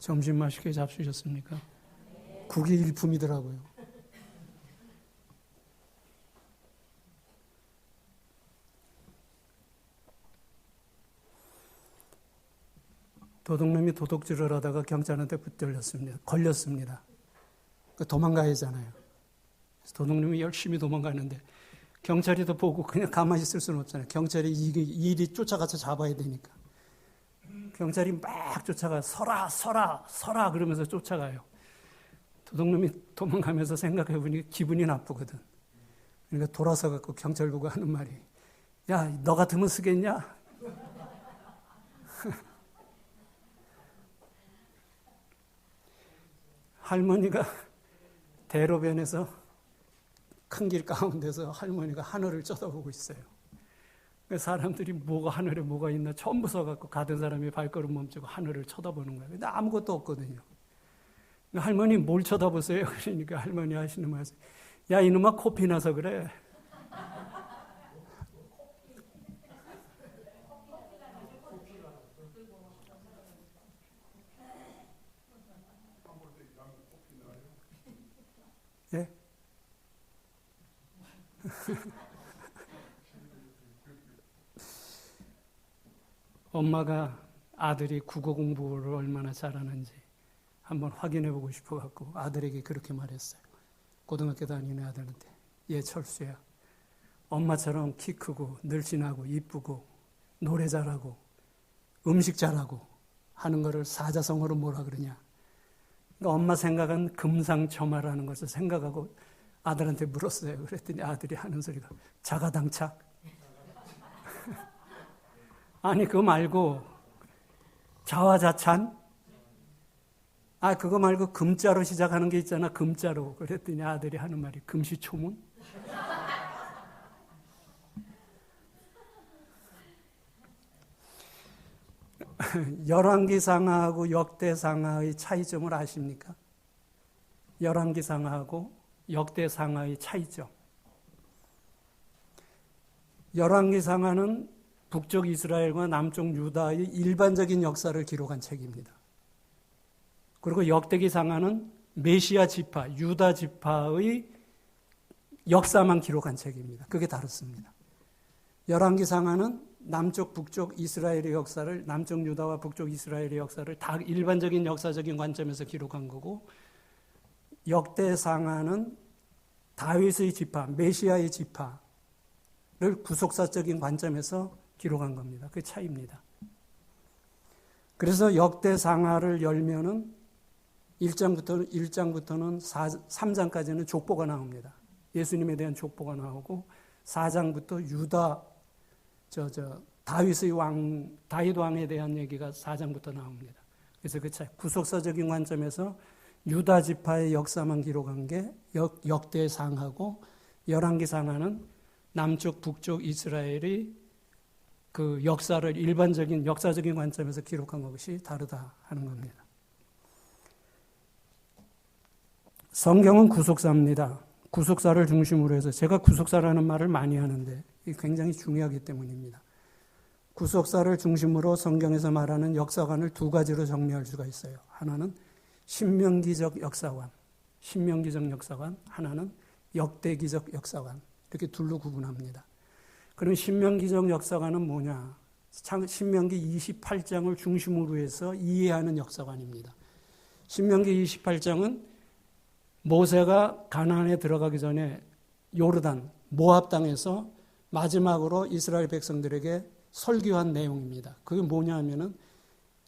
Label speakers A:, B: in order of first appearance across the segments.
A: 점심 맛있게 잡수셨습니까? 국이 일품이더라고요. 도둑놈이 도둑질을 하다가 경찰한테 걸렸습니다. 도망가야 하잖아요. 도둑놈이 열심히 도망가는데 경찰이 더 보고 그냥 가만히 있을 수는 없잖아요. 경찰이 일이 쫓아가서 잡아야 되니까. 경찰이 막 쫓아가 서라 그러면서 쫓아가요. 도둑놈이 도망가면서 생각해보니 기분이 나쁘거든. 그러니까 돌아서 갖고 경찰 보고 하는 말이, 야, 너 같으면 쓰겠냐? 할머니가 대로변에서 큰 길 가운데서 할머니가 하늘을 쳐다보고 있어요. 사람들이 하늘에 뭐가 있나 처음 무서워갖고 가던 사람이 발걸음 멈추고 하늘을 쳐다보는 거예요. 근데 아무것도 없거든요. 할머니 뭘 쳐다보세요? 그러니까 할머니 하시는 말씀, 야, 이놈아 코피 나서 그래. 예? 엄마가 아들이 국어 공부를 얼마나 잘하는지 한번 확인해보고 싶어갖고 아들에게 그렇게 말했어요. 고등학교 다니는 아들한테, 얘 철수야, 엄마처럼 키 크고 늘씬하고 이쁘고 노래 잘하고 음식 잘하고 하는 거를 사자성어로 뭐라 그러냐. 그러니까 엄마 생각은 금상첨화라는 것을 생각하고 아들한테 물었어요. 그랬더니 아들이 하는 소리가 자가당착. 아니 그거 말고 자화자찬? 그거 말고 금자로 시작하는 게 있잖아. 금자로. 그랬더니 아들이 하는 말이 금시초문? 열왕기상하하고 역대상하의 차이점을 아십니까? 열왕기상하하고 역대상하의 차이점. 열왕기상하는 북쪽 이스라엘과 남쪽 유다의 일반적인 역사를 기록한 책입니다. 그리고 역대기상하는 메시아 지파, 유다 지파의 역사만 기록한 책입니다. 그게 다릅니다. 열왕기상하는 남쪽, 북쪽 이스라엘의 역사를, 남쪽 유다와 북쪽 이스라엘의 역사를 다 일반적인 역사적인 관점에서 기록한 거고, 역대상하는 다윗의 지파, 메시아의 지파를 구속사적인 관점에서 기록한 겁니다. 그 차이입니다. 그래서 역대상하를 열면은 1장부터는 3장까지는 족보가 나옵니다. 예수님에 대한 족보가 나오고 4장부터 유다 다윗 왕에 대한 얘기가 4장부터 나옵니다. 그래서 그 차이, 구속사적인 관점에서 유다 지파의 역사만 기록한 게 역대상하고 열왕기상하는 남쪽 북쪽 이스라엘의 그 역사를 일반적인 역사적인 관점에서 기록한 것이 다르다 하는 겁니다. 성경은 구속사입니다. 구속사를 중심으로 해서 제가 구속사라는 말을 많이 하는데 이게 굉장히 중요하기 때문입니다. 구속사를 중심으로 성경에서 말하는 역사관을 두 가지로 정리할 수가 있어요. 하나는 신명기적 역사관, 하나는 역대기적 역사관, 이렇게 둘로 구분합니다. 그럼 신명기적 역사관은 뭐냐? 신명기 28장을 중심으로 해서 이해하는 역사관입니다. 신명기 28장은 모세가 가나안에 들어가기 전에 요르단, 모압 땅에서 마지막으로 이스라엘 백성들에게 설교한 내용입니다. 그게 뭐냐 하면은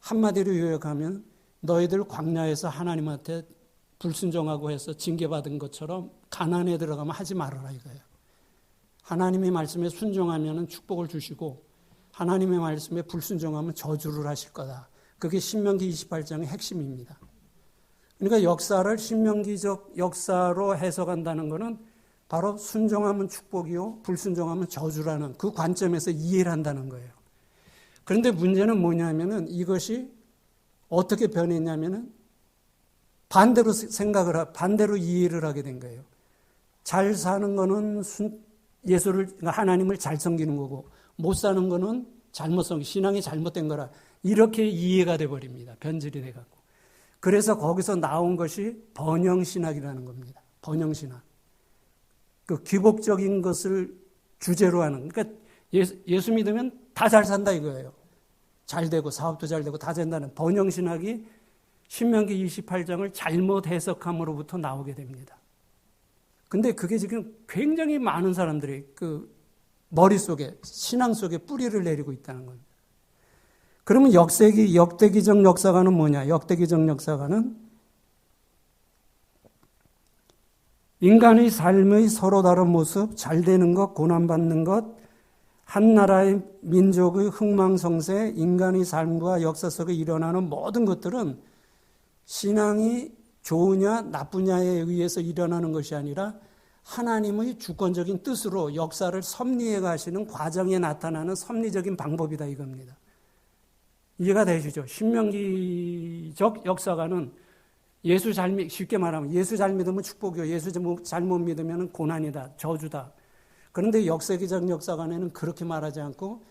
A: 한마디로 요약하면 너희들 광야에서 하나님한테 불순종하고 해서 징계받은 것처럼 가나안에 들어가면 하지 말아라 이거예요. 하나님의 말씀에 순종하면 축복을 주시고 하나님의 말씀에 불순종하면 저주를 하실 거다. 그게 신명기 28장의 핵심입니다. 그러니까 역사를 신명기적 역사로 해석한다는 것은 바로 순종하면 축복이요, 불순종하면 저주라는 그 관점에서 이해를 한다는 거예요. 그런데 문제는 뭐냐면은 이것이 어떻게 변했냐면은 반대로 반대로 이해를 하게 된 거예요. 잘 사는 거는 하나님을 잘 섬기는 거고, 못 사는 거는 신앙이 잘못된 거라. 이렇게 이해가 돼버립니다. 변질이 돼갖고. 그래서 거기서 나온 것이 번영신학이라는 겁니다. 번영신학. 그 기복적인 것을 주제로 하는. 그러니까 예수 믿으면 다 잘 산다 이거예요. 잘 되고 사업도 잘 되고 다 된다는 번영신학이 신명기 28장을 잘못 해석함으로부터 나오게 됩니다. 근데 그게 지금 굉장히 많은 사람들이 그 머릿속에, 신앙 속에 뿌리를 내리고 있다는 겁니다. 그러면 역대기적 역사관은 뭐냐? 역대기적 역사관은 인간의 삶의 서로 다른 모습, 잘 되는 것, 고난받는 것, 한 나라의 민족의 흥망성쇠, 인간의 삶과 역사 속에 일어나는 모든 것들은 신앙이 좋으냐 나쁘냐에 의해서 일어나는 것이 아니라 하나님의 주권적인 뜻으로 역사를 섭리해 가시는 과정에 나타나는 섭리적인 방법이다 이겁니다. 이해가 되시죠? 신명기적 역사가는 쉽게 말하면 예수 잘 믿으면 축복이요, 예수 잘못 믿으면 고난이다, 저주다. 그런데 역사기적 역사관에는 그렇게 말하지 않고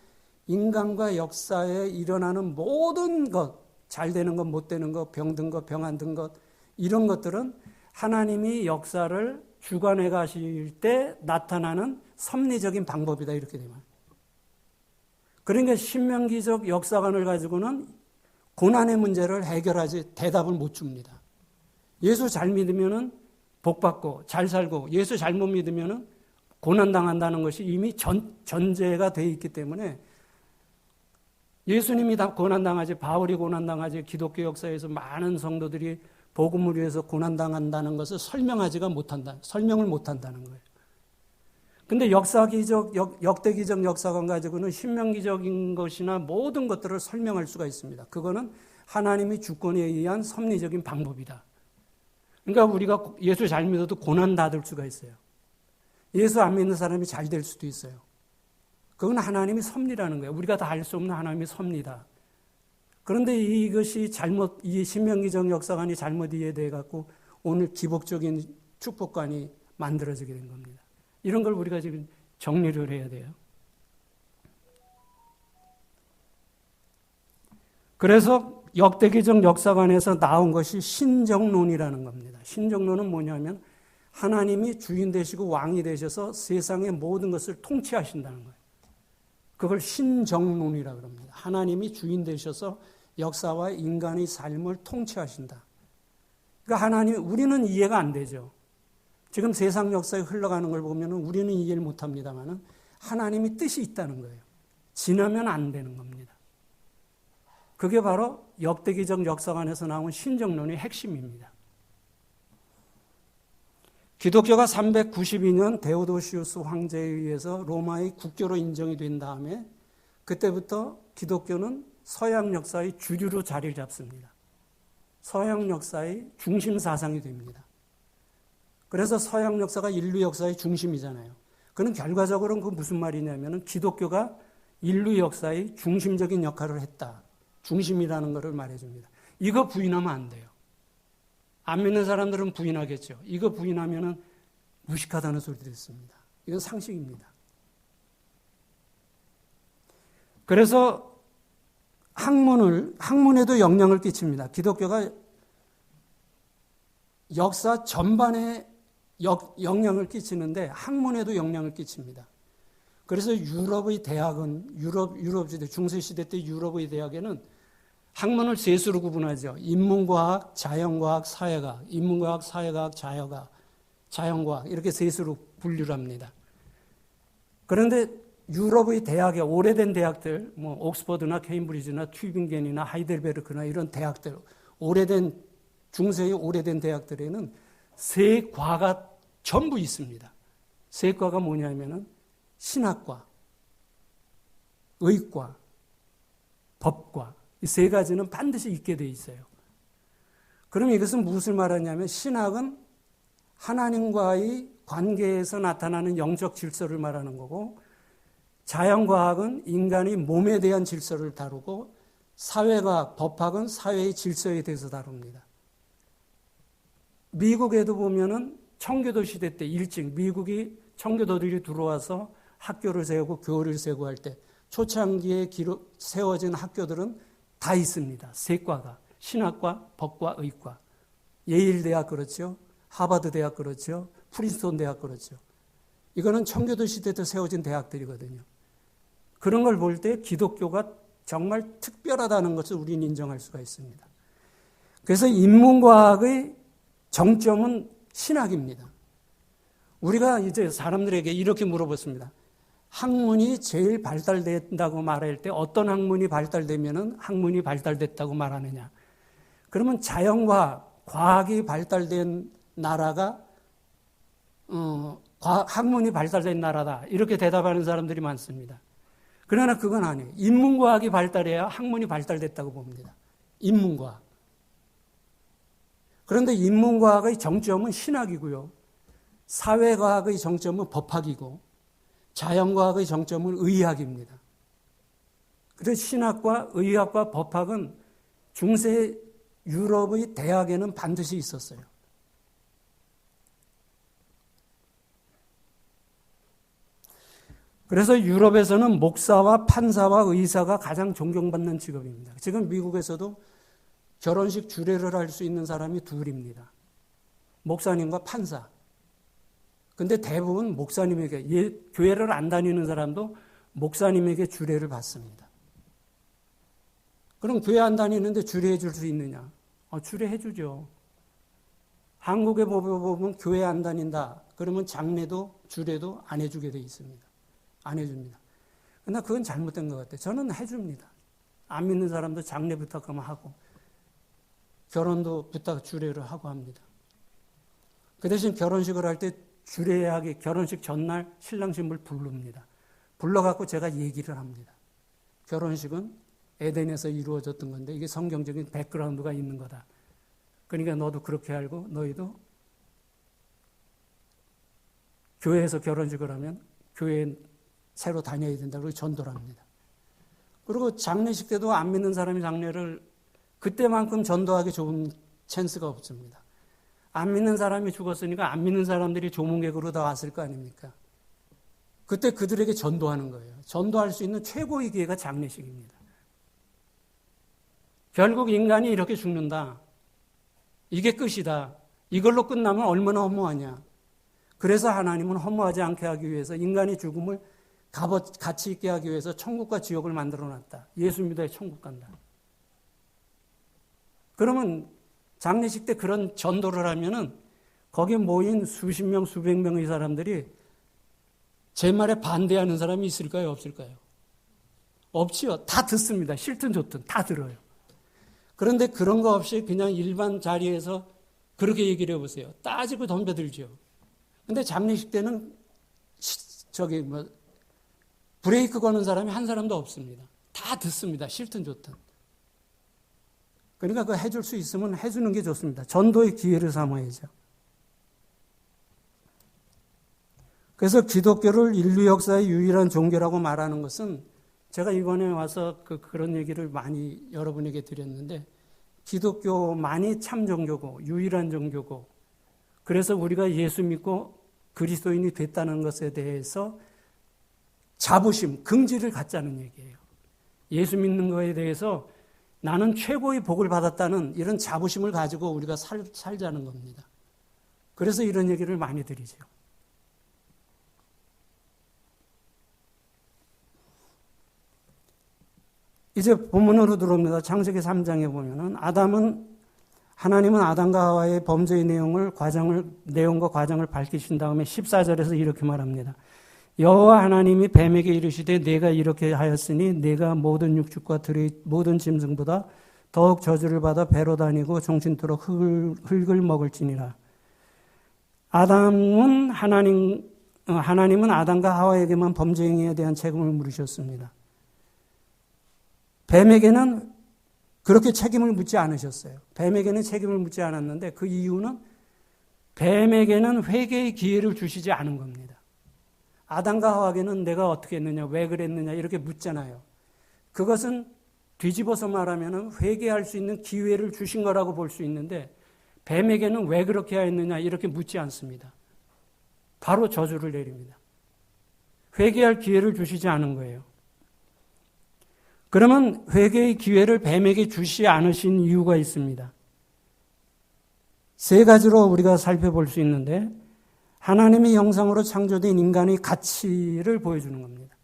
A: 인간과 역사에 일어나는 모든 것, 잘 되는 것, 못 되는 것, 병든 것, 병 안 든 것, 이런 것들은 하나님이 역사를 주관해 가실 때 나타나는 섭리적인 방법이다 이렇게 되면. 그러니까 신명기적 역사관을 가지고는 고난의 문제를 해결하지 대답을 못 줍니다. 예수 잘 믿으면은 복 받고 잘 살고 예수 잘못 믿으면은 고난 당한다는 것이 이미 전제가 되어 있기 때문에 예수님이 다 고난 당하지, 바울이 고난 당하지, 기독교 역사에서 많은 성도들이 복음을 위해서 고난 당한다는 것을 설명을 못 한다는 거예요. 근데 역대기적 역사관 가지고는 신명기적인 것이나 모든 것들을 설명할 수가 있습니다. 그거는 하나님의 주권에 의한 섭리적인 방법이다. 그러니까 우리가 예수 잘 믿어도 고난 받을 수가 있어요. 예수 안 믿는 사람이 잘 될 수도 있어요. 그건 하나님의 섭리라는 거예요. 우리가 다 알 수 없는 하나님의 섭리다. 그런데 이것이 이 신명기적 역사관이 잘못 이해돼 갖고 오늘 기복적인 축복관이 만들어지게 된 겁니다. 이런 걸 우리가 지금 정리를 해야 돼요. 그래서 역대기적 역사관에서 나온 것이 신정론이라는 겁니다. 신정론은 뭐냐면 하나님이 주인 되시고 왕이 되셔서 세상의 모든 것을 통치하신다는 거예요. 그걸 신정론이라고 합니다. 하나님이 주인 되셔서 역사와 인간의 삶을 통치하신다. 그러니까 우리는 이해가 안 되죠. 지금 세상 역사에 흘러가는 걸 보면 우리는 이해를 못 합니다만 하나님이 뜻이 있다는 거예요. 지나면 안 되는 겁니다. 그게 바로 역대기적 역사관에서 나온 신정론의 핵심입니다. 기독교가 392년 데오도시우스 황제에 의해서 로마의 국교로 인정이 된 다음에 그때부터 기독교는 서양 역사의 주류로 자리를 잡습니다. 서양 역사의 중심 사상이 됩니다. 그래서 서양 역사가 인류 역사의 중심이잖아요. 그는 결과적으로는 그 무슨 말이냐면 기독교가 인류 역사의 중심적인 역할을 했다. 중심이라는 것을 말해줍니다. 이거 부인하면 안 돼요. 안 믿는 사람들은 부인하겠죠. 이거 부인하면 무식하다는 소리 듣습니다. 이건 상식입니다. 그래서 학문에도 영향을 끼칩니다. 기독교가 역사 전반에 영향을 끼치는데 학문에도 영향을 끼칩니다. 그래서 유럽의 대학은 유럽시대, 중세시대 때 유럽의 대학에는 학문을 세 수로 구분하죠. 인문과학, 자연과학, 사회과학, 인문과학, 사회과학, 자연과학 이렇게 세 수로 분류를 합니다. 그런데 유럽의 대학의 오래된 대학들, 뭐 옥스퍼드나 케임브리지나 튜빙겐이나 하이델베르크나 이런 대학들, 중세의 오래된 대학들에는 세 과가 전부 있습니다. 세 과가 뭐냐면은 신학과, 의과, 법과 이 세 가지는 반드시 있게 돼 있어요. 그럼 이것은 무엇을 말하냐면 신학은 하나님과의 관계에서 나타나는 영적 질서를 말하는 거고 자연과학은 인간의 몸에 대한 질서를 다루고 사회과학, 법학은 사회의 질서에 대해서 다룹니다. 미국에도 보면은 청교도 시대 때 일찍 미국이 청교도들이 들어와서 학교를 세우고 교회를 세우고 할 때 초창기에 세워진 학교들은 다 있습니다. 세 과가. 신학과, 법과, 의과. 예일 대학 그렇죠. 하버드 대학 그렇죠. 프린스턴 대학 그렇죠. 이거는 청교도 시대 때 세워진 대학들이거든요. 그런 걸 볼 때 기독교가 정말 특별하다는 것을 우리는 인정할 수가 있습니다. 그래서 인문과학의 정점은 신학입니다. 우리가 이제 사람들에게 이렇게 물어봤습니다. 학문이 제일 발달된다고 말할 때 어떤 학문이 발달되면 학문이 발달됐다고 말하느냐. 그러면 자연과 과학이 발달된 나라가 학문이 발달된 나라다. 이렇게 대답하는 사람들이 많습니다. 그러나 그건 아니에요. 인문과학이 발달해야 학문이 발달됐다고 봅니다. 인문과학. 그런데 인문과학의 정점은 신학이고요. 사회과학의 정점은 법학이고 자연과학의 정점은 의학입니다. 그래서 신학과 의학과 법학은 중세 유럽의 대학에는 반드시 있었어요. 그래서 유럽에서는 목사와 판사와 의사가 가장 존경받는 직업입니다. 지금 미국에서도 결혼식 주례를 할 수 있는 사람이 둘입니다. 목사님과 판사. 근데 대부분 목사님에게, 교회를 안 다니는 사람도 목사님에게 주례를 받습니다. 그럼 교회 안 다니는데 주례해 줄 수 있느냐? 주례해 주죠. 한국에 보면 교회 안 다닌다. 그러면 장례도 주례도 안 해주게 돼 있습니다. 안 해줍니다. 그러나 그건 잘못된 것 같아요. 저는 해줍니다. 안 믿는 사람도 장례 부탁하면 하고 결혼도 부탁 주례를 하고 합니다. 그 대신 결혼식을 할 때 주례하게 결혼식 전날 신랑 신부를 부릅니다. 불러갖고 제가 얘기를 합니다. 결혼식은 에덴에서 이루어졌던 건데 이게 성경적인 백그라운드가 있는 거다. 그러니까 너도 그렇게 알고 너희도 교회에서 결혼식을 하면 교회에 새로 다녀야 된다고 전도를 합니다. 그리고 장례식 때도 안 믿는 사람이 장례를 그때만큼 전도하기 좋은 찬스가 없습니다. 안 믿는 사람이 죽었으니까 안 믿는 사람들이 조문객으로 다 왔을 거 아닙니까? 그때 그들에게 전도하는 거예요. 전도할 수 있는 최고의 기회가 장례식입니다. 결국 인간이 이렇게 죽는다. 이게 끝이다. 이걸로 끝나면 얼마나 허무하냐. 그래서 하나님은 허무하지 않게 하기 위해서 인간이 죽음을 가치 있게 하기 위해서 천국과 지옥을 만들어놨다. 예수 믿어야 천국 간다. 그러면 장례식 때 그런 전도를 하면은 거기 모인 수십 명, 수백 명의 사람들이 제 말에 반대하는 사람이 있을까요? 없을까요? 없지요. 다 듣습니다. 싫든 좋든 다 들어요. 그런데 그런 거 없이 그냥 일반 자리에서 그렇게 얘기를 해보세요. 따지고 덤벼들죠. 근데 장례식 때는 브레이크 거는 사람이 한 사람도 없습니다. 다 듣습니다. 싫든 좋든. 그러니까 그 해줄 수 있으면 해주는 게 좋습니다. 전도의 기회를 삼아야죠. 그래서 기독교를 인류 역사의 유일한 종교라고 말하는 것은 제가 이번에 와서 그런 얘기를 많이 여러분에게 드렸는데 기독교만이 참 종교고 유일한 종교고 그래서 우리가 예수 믿고 그리스도인이 됐다는 것에 대해서 자부심, 긍지를 갖자는 얘기예요. 예수 믿는 거에 대해서 나는 최고의 복을 받았다는 이런 자부심을 가지고 우리가 살자는 겁니다. 그래서 이런 얘기를 많이 드리죠. 이제 본문으로 들어옵니다. 창세기 3장에 보면은 하나님은 아담과 하와의 범죄의 내용과 과정을 밝히신 다음에 14절에서 이렇게 말합니다. 여호와 하나님이 뱀에게 이르시되 내가 이렇게 하였으니 내가 모든 육축과 들의 모든 짐승보다 더욱 저주를 받아 배로 다니고 정신토록 흙을 먹을지니라. 하나님은 아담과 하와에게만 범죄 행위에 대한 책임을 물으셨습니다. 뱀에게는 그렇게 책임을 묻지 않으셨어요. 뱀에게는 책임을 묻지 않았는데 그 이유는 뱀에게는 회개의 기회를 주시지 않은 겁니다. 아담과 하와에게는 내가 어떻게 했느냐, 왜 그랬느냐 이렇게 묻잖아요. 그것은 뒤집어서 말하면 회개할 수 있는 기회를 주신 거라고 볼 수 있는데 뱀에게는 왜 그렇게 했느냐 이렇게 묻지 않습니다. 바로 저주를 내립니다. 회개할 기회를 주시지 않은 거예요. 그러면 회개의 기회를 뱀에게 주시 않으신 이유가 있습니다. 세 가지로 우리가 살펴볼 수 있는데 하나님의 형상으로 창조된 인간의 가치를 보여주는 겁니다.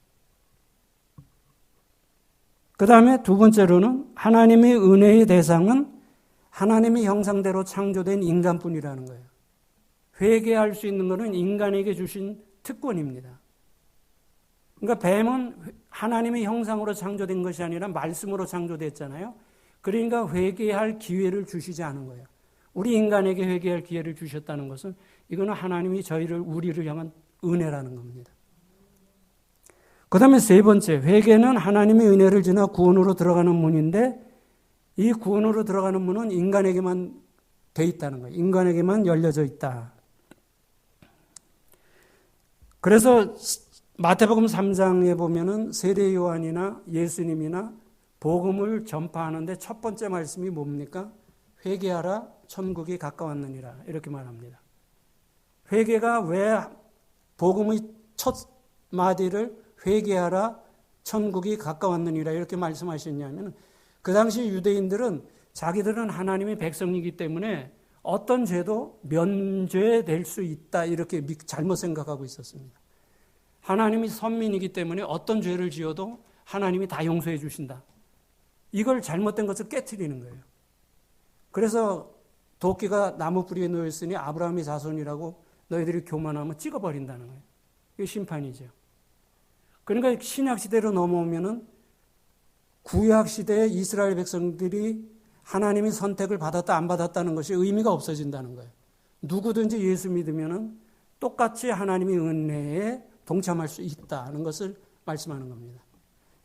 A: 그 다음에 두 번째로는 하나님의 은혜의 대상은 하나님의 형상대로 창조된 인간뿐이라는 거예요. 회개할 수 있는 것은 인간에게 주신 특권입니다. 그러니까 뱀은 하나님의 형상으로 창조된 것이 아니라 말씀으로 창조됐잖아요. 그러니까 회개할 기회를 주시지 않은 거예요. 우리 인간에게 회개할 기회를 주셨다는 것은 이거는 하나님이 우리를 향한 은혜라는 겁니다. 그 다음에 세 번째, 회개는 하나님의 은혜를 지나 구원으로 들어가는 문인데 이 구원으로 들어가는 문은 인간에게만 돼 있다는 거예요. 인간에게만 열려져 있다. 그래서 마태복음 3장에 보면은 세례 요한이나 예수님이나 복음을 전파하는데 첫 번째 말씀이 뭡니까? 회개하라 천국이 가까웠느니라 이렇게 말합니다. 회개가 왜 복음의 첫 마디를 회개하라 천국이 가까웠느니라 이렇게 말씀하셨냐면 그 당시 유대인들은 자기들은 하나님의 백성이기 때문에 어떤 죄도 면죄될 수 있다 이렇게 잘못 생각하고 있었습니다. 하나님이 선민이기 때문에 어떤 죄를 지어도 하나님이 다 용서해 주신다. 이걸 잘못된 것을 깨트리는 거예요. 그래서 도끼가 나무 뿌리에 놓였으니 아브라함의 자손이라고 너희들이 교만하면 찍어버린다는 거예요. 이게 심판이죠. 그러니까 신약시대로 넘어오면은 구약시대에 이스라엘 백성들이 하나님의 선택을 받았다 안 받았다는 것이 의미가 없어진다는 거예요. 누구든지 예수 믿으면은 똑같이 하나님의 은혜에 동참할 수 있다는 것을 말씀하는 겁니다.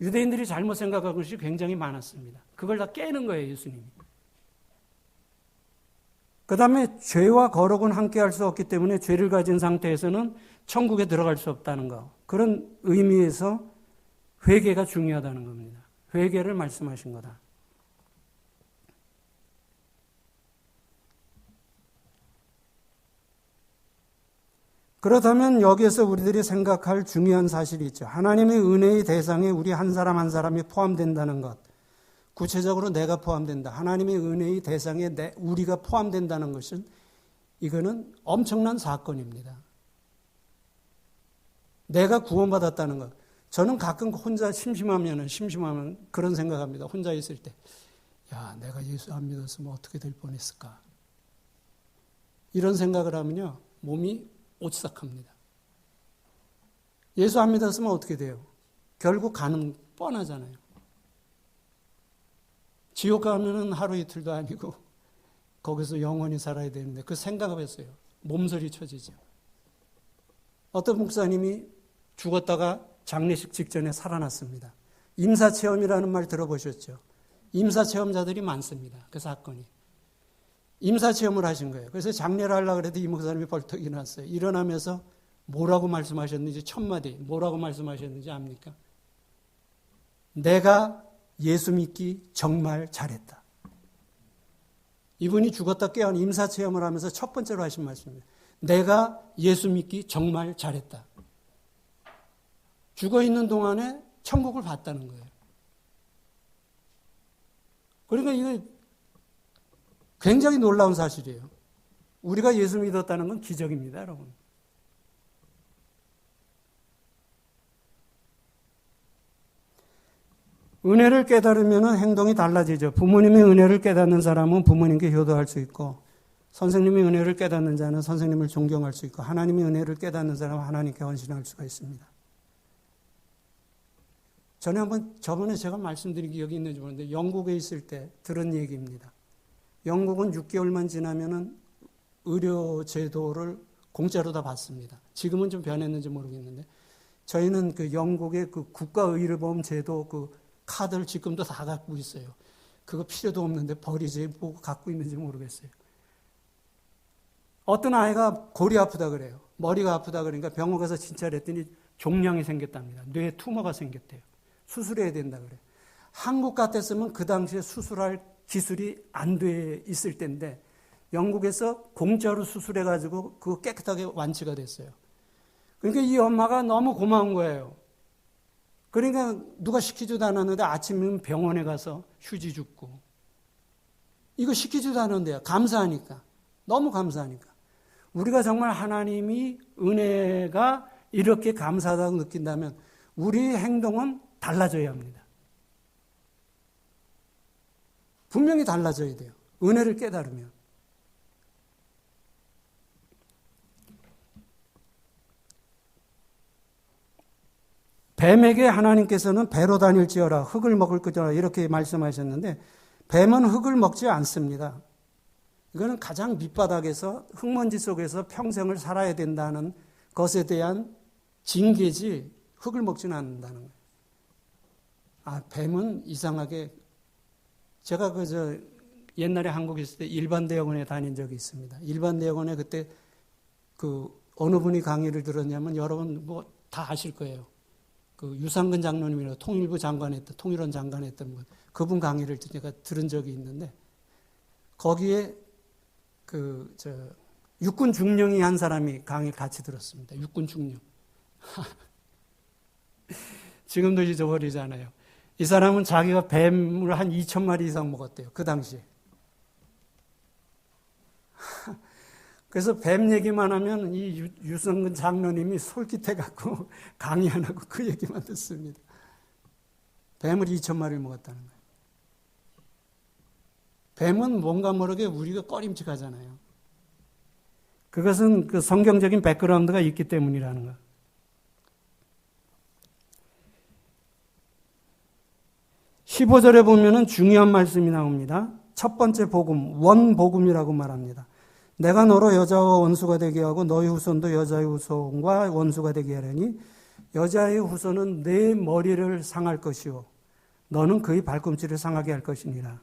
A: 유대인들이 잘못 생각한 것이 굉장히 많았습니다. 그걸 다 깨는 거예요, 예수님이. 그 다음에 죄와 거룩은 함께 할 수 없기 때문에 죄를 가진 상태에서는 천국에 들어갈 수 없다는 거. 그런 의미에서 회개가 중요하다는 겁니다. 회개를 말씀하신 거다. 그렇다면 여기에서 우리들이 생각할 중요한 사실이 있죠. 하나님의 은혜의 대상에 우리 한 사람 한 사람이 포함된다는 것. 구체적으로 내가 포함된다. 하나님의 은혜의 대상에 우리가 포함된다는 것은 이거는 엄청난 사건입니다. 내가 구원받았다는 것. 저는 가끔 혼자 심심하면 그런 생각합니다. 혼자 있을 때. 야, 내가 예수 안 믿었으면 어떻게 될 뻔했을까. 이런 생각을 하면요. 몸이 오싹합니다. 예수 안 믿었으면 어떻게 돼요? 결국 가는 뻔하잖아요. 지옥 가면은 하루 이틀도 아니고 거기서 영원히 살아야 되는데 그 생각을 했어요. 몸서리 쳐지죠. 어떤 목사님이 죽었다가 장례식 직전에 살아났습니다. 임사체험이라는 말 들어보셨죠? 임사체험자들이 많습니다. 그 사건이. 임사체험을 하신 거예요. 그래서 장례를 하려고 해도 이 목사님이 벌떡 일어났어요. 일어나면서 뭐라고 말씀하셨는지 첫마디 뭐라고 말씀하셨는지 압니까? 내가 예수 믿기 정말 잘했다. 이분이 죽었다 깨어난 임사체험을 하면서 첫 번째로 하신 말씀입니다. 내가 예수 믿기 정말 잘했다. 죽어있는 동안에 천국을 봤다는 거예요. 그러니까 이거 굉장히 놀라운 사실이에요. 우리가 예수 믿었다는 건 기적입니다, 여러분. 은혜를 깨달으면 행동이 달라지죠. 부모님의 은혜를 깨닫는 사람은 부모님께 효도할 수 있고, 선생님의 은혜를 깨닫는 자는 선생님을 존경할 수 있고, 하나님의 은혜를 깨닫는 사람은 하나님께 헌신할 수가 있습니다. 저번에 제가 말씀드린 기억이 있는지 모르는데, 영국에 있을 때 들은 얘기입니다. 영국은 6개월만 지나면은 의료 제도를 공짜로 다 받습니다. 지금은 좀 변했는지 모르겠는데, 저희는 그 영국의 그 국가의료보험 제도 그 카드를 지금도 다 갖고 있어요. 그거 필요도 없는데 버리지 뭐 갖고 있는지 모르겠어요. 어떤 아이가 골이 아프다 그래요. 머리가 아프다 그러니까 병원 가서 진찰을 했더니 종양이 생겼답니다. 뇌에 투머가 생겼대요. 수술해야 된다 그래요. 한국 같았으면 그 당시에 수술할 기술이 안 돼 있을 때인데 영국에서 공짜로 수술해가지고 그거 깨끗하게 완치가 됐어요. 그러니까 이 엄마가 너무 고마운 거예요. 그러니까 누가 시키지도 않았는데 아침이면 병원에 가서 휴지 줍고. 이거 시키지도 않았는데요. 감사하니까. 너무 감사하니까. 우리가 정말 하나님이 은혜가 이렇게 감사하다고 느낀다면 우리의 행동은 달라져야 합니다. 분명히 달라져야 돼요. 은혜를 깨달으면. 뱀에게 하나님께서는 배로 다닐지어라 흙을 먹을 거라 이렇게 말씀하셨는데 뱀은 흙을 먹지 않습니다. 이거는 가장 밑바닥에서 흙먼지 속에서 평생을 살아야 된다는 것에 대한 징계지 흙을 먹지는 않는다는 거예요. 아, 뱀은 이상하게 제가 옛날에 한국에 있을 때 일반대학원에 다닌 적이 있습니다. 일반대학원에 그때 어느 분이 강의를 들었냐면 여러분 뭐 다 아실 거예요. 유상근 장로님이라고 통일부 장관했던, 통일원 장관했던 분, 그분 강의를 제가 들은 적이 있는데, 거기에 육군 중령이 한 사람이 강의를 같이 들었습니다. 육군 중령. 지금도 잊어버리잖아요. 이 사람은 자기가 뱀을 한 2,000마리 이상 먹었대요. 그 당시에. 그래서 뱀 얘기만 하면 이 유성근 장로님이 솔깃해갖고 강의 안 하고 그 얘기만 듣습니다. 뱀을 2,000마리를 먹었다는 거예요. 뱀은 뭔가 모르게 우리가 꺼림칙하잖아요. 그것은 그 성경적인 백그라운드가 있기 때문이라는 거예요. 15절에 보면은 중요한 말씀이 나옵니다. 첫 번째 복음, 원복음이라고 말합니다. 내가 너로 여자와 원수가 되게 하고 너희 후손도 여자의 후손과 원수가 되게 하려니 여자의 후손은 내 머리를 상할 것이요 너는 그의 발꿈치를 상하게 할 것이니라.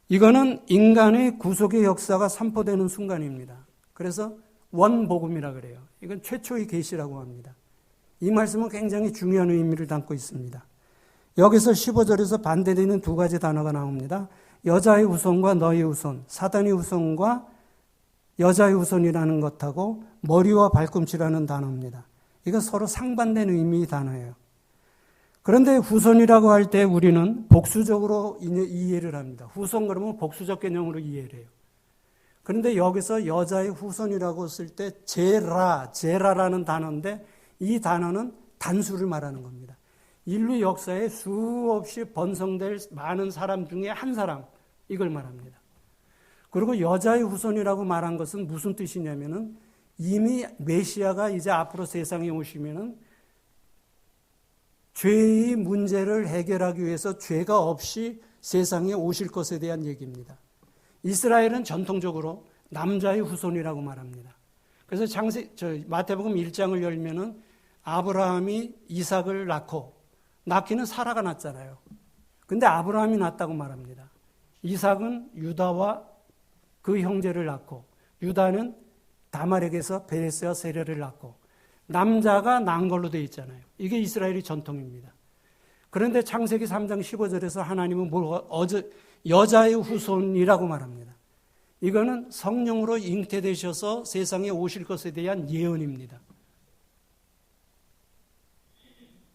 A: 이거는 인간의 구속의 역사가 선포되는 순간입니다. 그래서 원복음이라 그래요. 이건 최초의 계시라고 합니다. 이 말씀은 굉장히 중요한 의미를 담고 있습니다. 여기서 15절에서 반대되는 두 가지 단어가 나옵니다. 여자의 후손과 너의 후손, 사단의 후손과 여자의 후손이라는 것하고 머리와 발꿈치라는 단어입니다. 이건 서로 상반된 의미의 단어예요. 그런데 후손이라고 할 때 우리는 복수적으로 이해를 합니다. 후손 그러면 복수적 개념으로 이해를 해요. 그런데 여기서 여자의 후손이라고 쓸 때 제라라는 단어인데 이 단어는 단수를 말하는 겁니다. 인류 역사에 수없이 번성될 많은 사람 중에 한 사람, 이걸 말합니다. 그리고 여자의 후손이라고 말한 것은 무슨 뜻이냐면은 이미 메시아가 이제 앞으로 세상에 오시면은 죄의 문제를 해결하기 위해서 죄가 없이 세상에 오실 것에 대한 얘기입니다. 이스라엘은 전통적으로 남자의 후손이라고 말합니다. 그래서 마태복음 1장을 열면은 아브라함이 이삭을 낳기는 사라가 낳잖아요. 근데 아브라함이 낳았다고 말합니다. 이삭은 유다와 그 형제를 낳고 유다는 다말에게서 베레스와 세레를 낳고 남자가 낳은 걸로 되어 있잖아요. 이게 이스라엘의 전통입니다. 그런데 창세기 3장 15절에서 하나님은 여자의 후손이라고 말합니다. 이거는 성령으로 잉태되셔서 세상에 오실 것에 대한 예언입니다.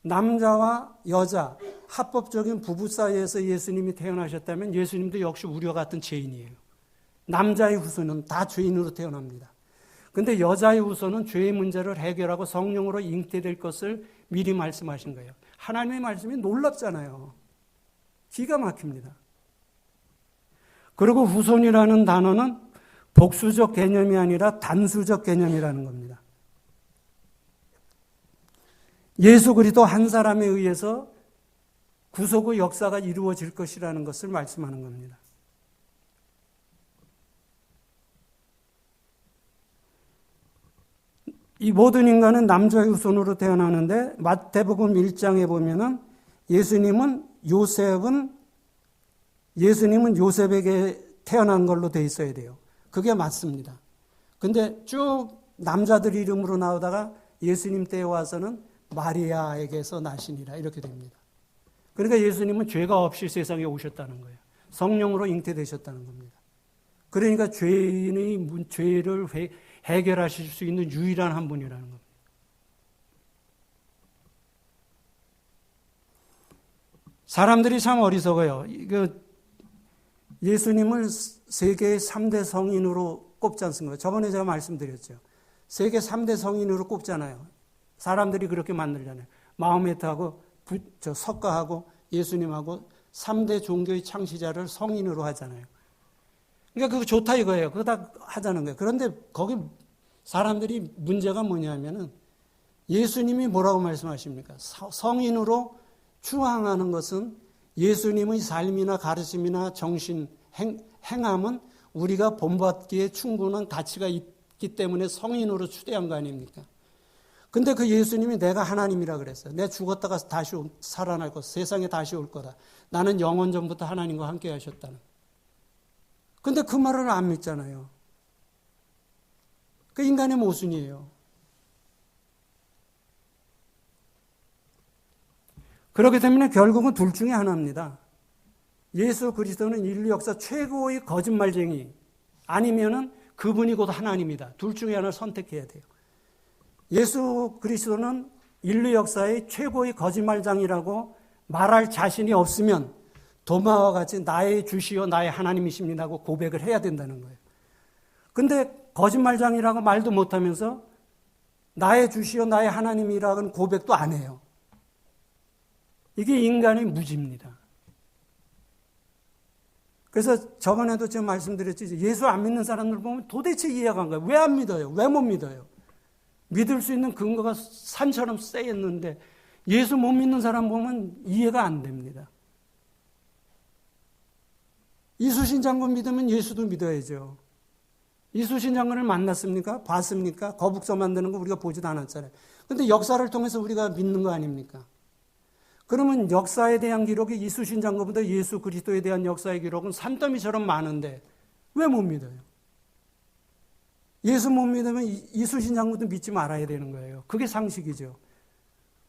A: 남자와 여자, 합법적인 부부 사이에서 예수님이 태어나셨다면 예수님도 역시 우리와 같은 죄인이에요. 남자의 후손은 다 죄인으로 태어납니다. 그런데 여자의 후손은 죄의 문제를 해결하고 성령으로 잉태될 것을 미리 말씀하신 거예요. 하나님의 말씀이 놀랍잖아요. 기가 막힙니다. 그리고 후손이라는 단어는 복수적 개념이 아니라 단수적 개념이라는 겁니다. 예수 그리스도 한 사람에 의해서 구속의 역사가 이루어질 것이라는 것을 말씀하는 겁니다. 이 모든 인간은 남자의 후손으로 태어나는데 마태복음 1장에 보면은 예수님은 요셉에게 태어난 걸로 돼 있어야 돼요. 그게 맞습니다. 근데 쭉 남자들 이름으로 나오다가 예수님 때에 와서는 마리아에게서 나시니라 이렇게 됩니다. 그러니까 예수님은 죄가 없이 세상에 오셨다는 거예요. 성령으로 잉태되셨다는 겁니다. 그러니까 죄인의 죄를 해결하실 수 있는 유일한 한 분이라는 겁니다. 사람들이 참 어리석어요. 예수님을 세계 3대 성인으로 꼽지 않습니까? 저번에 제가 말씀드렸죠. 세계 3대 성인으로 꼽잖아요. 사람들이 그렇게 만들잖아요. 마호메트하고 석가하고 예수님하고 3대 종교의 창시자를 성인으로 하잖아요. 그러니까 그거 좋다 이거예요. 그거 다 하자는 거예요. 그런데 거기 사람들이 문제가 뭐냐면은 예수님이 뭐라고 말씀하십니까? 성인으로 추앙하는 것은 예수님의 삶이나 가르침이나 정신, 행함은 우리가 본받기에 충분한 가치가 있기 때문에 성인으로 추대한 거 아닙니까? 근데 그 예수님이 내가 하나님이라 그랬어요. 내가 죽었다가 다시 살아날 것, 세상에 다시 올 거다. 나는 영원 전부터 하나님과 함께 하셨다는. 근데 그 말을 안 믿잖아요. 그 인간의 모순이에요. 그렇기 때문에 결국은 둘 중에 하나입니다. 예수 그리스도는 인류 역사 최고의 거짓말쟁이 아니면은 그분이 곧 하나님이다. 둘 중에 하나를 선택해야 돼요. 예수 그리스도는 인류 역사의 최고의 거짓말장이라고 말할 자신이 없으면 도마와 같이 나의 주시요 나의 하나님이십니다고 고백을 해야 된다는 거예요. 근데 거짓말장이라고 말도 못하면서 나의 주시요 나의 하나님이라는 고백도 안 해요. 이게 인간의 무지입니다. 그래서 저번에도 제가 말씀드렸지, 예수 안 믿는 사람들 보면 도대체 이해가 안 가요. 왜 안 믿어요? 왜 못 믿어요? 믿을 수 있는 근거가 산처럼 쌓였는데 예수 못 믿는 사람 보면 이해가 안 됩니다. 이수신 장군 믿으면 예수도 믿어야죠. 이수신 장군을 만났습니까? 봤습니까? 거북서 만드는 거 우리가 보지도 않았잖아요. 그런데 역사를 통해서 우리가 믿는 거 아닙니까? 그러면 역사에 대한 기록이 이수신 장군보다 예수 그리스도에 대한 역사의 기록은 산더미처럼 많은데 왜 못 믿어요? 예수 못 믿으면 이수신 장군도 믿지 말아야 되는 거예요. 그게 상식이죠.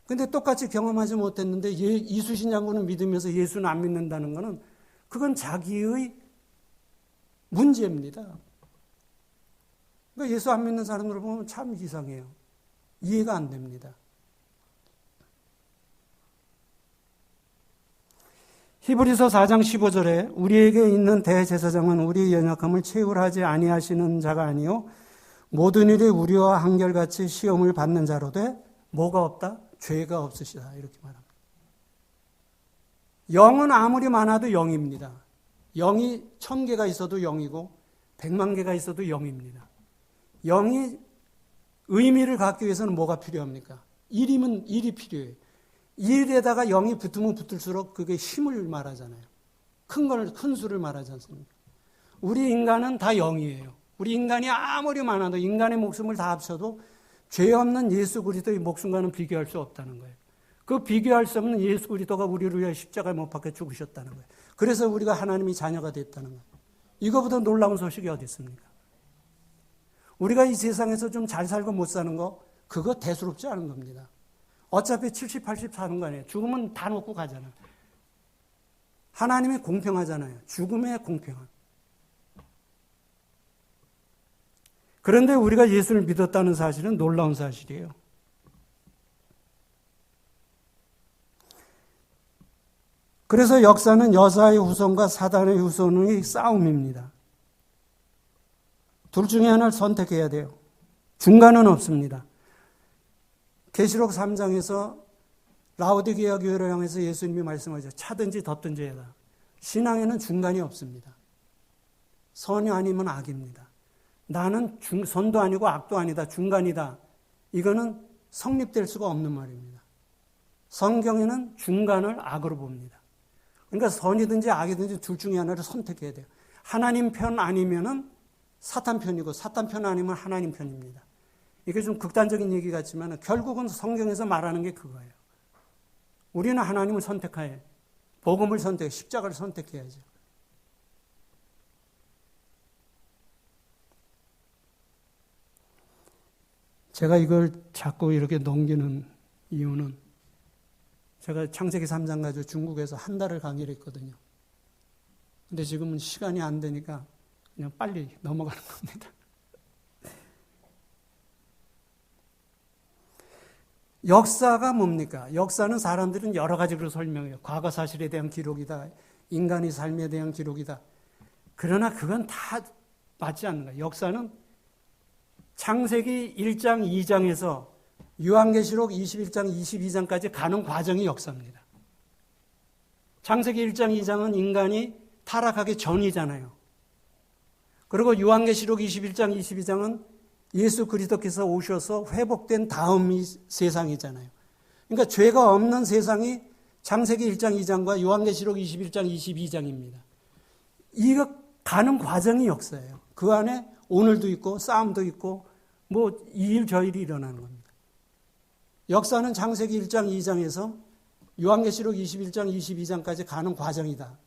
A: 근데 똑같이 경험하지 못했는데 이수신 장군은 믿으면서 예수는 안 믿는다는 것은 그건 자기의 문제입니다. 그러니까 예수 안 믿는 사람들을 보면 참 이상해요. 이해가 안 됩니다. 히브리서 4장 15절에 우리에게 있는 대제사장은 우리의 연약함을 채울하지 아니하시는 자가 아니요 모든 일에 우리와 한결같이 시험을 받는 자로되 뭐가 없다? 죄가 없으시다. 이렇게 말합니다. 영은 아무리 많아도 영입니다. 영이 1000개가 있어도 영이고 100만 개가 있어도 영입니다. 영이 의미를 갖기 위해서는 뭐가 필요합니까? 일이 필요해요. 일에다가 영이 붙으면 붙을수록 그게 힘을 말하잖아요. 큰 수를 말하지 않습니까? 우리 인간은 다 영이에요. 우리 인간이 아무리 많아도 인간의 목숨을 다 합쳐도 죄 없는 예수 그리스도의 목숨과는 비교할 수 없다는 거예요. 그 비교할 수 없는 예수 그리스도가 우리를 위해 십자가에 못 박혀 죽으셨다는 거예요. 그래서 우리가 하나님의 자녀가 됐다는 거예요. 이거보다 놀라운 소식이 어디 있습니까? 우리가 이 세상에서 좀 잘 살고 못 사는 거 그거 대수롭지 않은 겁니다. 어차피 70, 80 사는 거 아니에요. 죽으면 다 놓고 가잖아요. 하나님이 공평하잖아요. 죽음에 공평한. 그런데 우리가 예수를 믿었다는 사실은 놀라운 사실이에요. 그래서 역사는 여사의 후손과 사단의 후손의 싸움입니다. 둘 중에 하나를 선택해야 돼요. 중간은 없습니다. 계시록 3장에서 라오디게아 교회를 향해서 예수님이 말씀하죠. 차든지 덧든지 해라. 신앙에는 중간이 없습니다. 선이 아니면 악입니다. 나는 선도 아니고 악도 아니다. 중간이다. 이거는 성립될 수가 없는 말입니다. 성경에는 중간을 악으로 봅니다. 그러니까 선이든지 악이든지 둘 중에 하나를 선택해야 돼요. 하나님 편 아니면은 사탄 편이고 사탄 편 아니면 하나님 편입니다. 이게 좀 극단적인 얘기 같지만 결국은 성경에서 말하는 게 그거예요. 우리는 하나님을 선택해야 복음을 선택해 십자가를 선택해야죠. 제가 이걸 자꾸 이렇게 넘기는 이유는 제가 창세기 3장 가지고 중국에서 한 달을 강의를 했거든요. 근데 지금은 시간이 안 되니까 그냥 빨리 넘어가는 겁니다. 역사가 뭡니까? 역사는 사람들은 여러 가지로 설명해요. 과거 사실에 대한 기록이다. 인간의 삶에 대한 기록이다. 그러나 그건 다 맞지 않는 거예요. 역사는 창세기 1장, 2장에서 요한계시록 21장, 22장까지 가는 과정이 역사입니다. 창세기 1장, 2장은 인간이 타락하기 전이잖아요. 그리고 요한계시록 21장, 22장은 예수 그리스도께서 오셔서 회복된 다음이 세상이잖아요. 그러니까 죄가 없는 세상이 창세기 1장, 2장과 요한계시록 21장, 22장입니다. 이거 가는 과정이 역사예요. 그 안에 오늘도 있고 싸움도 있고 뭐 이 일 저 일이 일어나는 겁니다. 역사는 창세기 1장, 2장에서 요한계시록 21장, 22장까지 가는 과정이다.